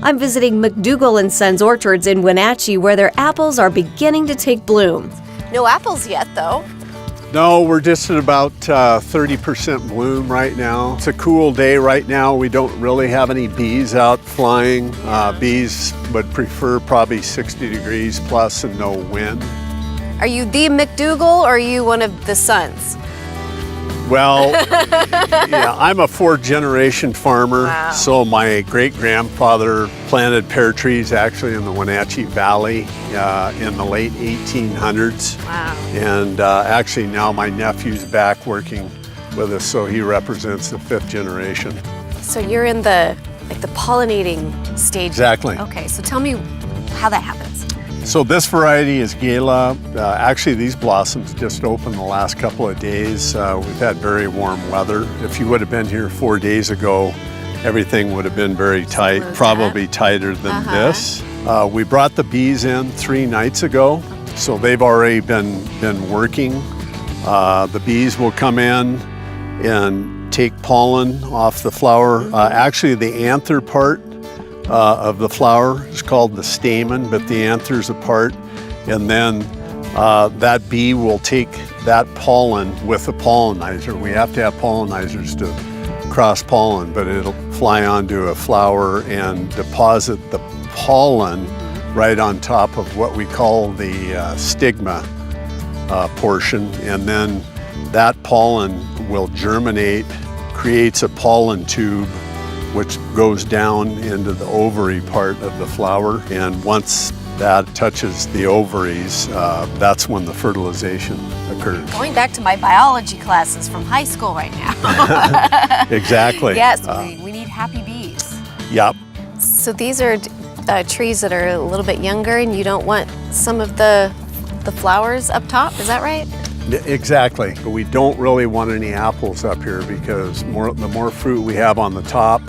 I'm visiting McDougall Sons Orchards in Wenatchee, where their apples are beginning to take bloom. No apples yet, though. No, we're just at about 30% bloom right now. It's a cool day right now. We don't really have any bees out flying. Bees would prefer probably 60 degrees plus and no wind. Are you the McDougall or are you one of the sons? Well, yeah, I'm a fourth generation farmer. Wow. So my great-grandfather planted pear trees actually in the Wenatchee Valley in the late 1800s. Wow. And actually now my nephew's back working with us, so he represents the fifth generation. So you're in the pollinating stage. Exactly. Okay, so tell me how that happens. So this variety is Gala. Actually, these blossoms just opened the last couple of days. We've had very warm weather. If you would have been here 4 days ago, everything would have been very tight, probably tighter than this. We brought the bees in 3 nights ago, so they've already been working. The bees will come in and take pollen off the flower. Actually, the anther part of the flower is called the stamen, but the anther's a part, and then that bee will take that pollen with a pollinizer. We have to have pollinizers to cross pollen, but it'll fly onto a flower and deposit the pollen right on top of what we call the stigma portion, and then that pollen will germinate, creates a pollen tube, which goes down into the ovary part of the flower. And once that touches the ovaries, that's when the fertilization occurs. Going back to my biology classes from high school right now. Exactly. Yes, we need happy bees. Yep. So these are trees that are a little bit younger, and you don't want some of the flowers up top, is that right? Exactly. But we don't really want any apples up here because the more fruit we have on the top,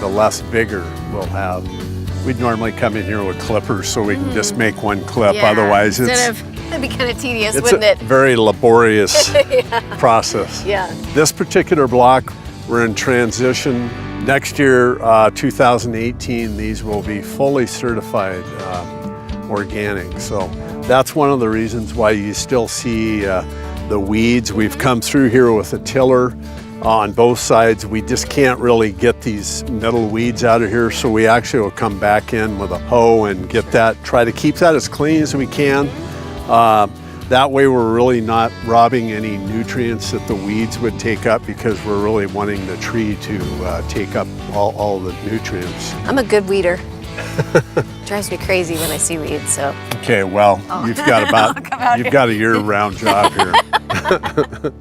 the less vigor we'll have. We'd normally come in here with clippers so we can just make one clip. Yeah, Otherwise, it'd be kind of tedious, wouldn't it? It's a very laborious process. Yeah. This particular block, we're in transition. Next year, 2018, these will be fully certified organic. So that's one of the reasons why you still see the weeds. We've come through here with a tiller on both sides. We just can't really get these middle weeds out of here, so we actually will come back in with a hoe and get that, try to keep that as clean as we can. That way we're really not robbing any nutrients that the weeds would take up, because we're really wanting the tree to take up all the nutrients. I'm a good weeder. Drives me crazy when I see weeds, so. Okay, well, you've got a year-round job here.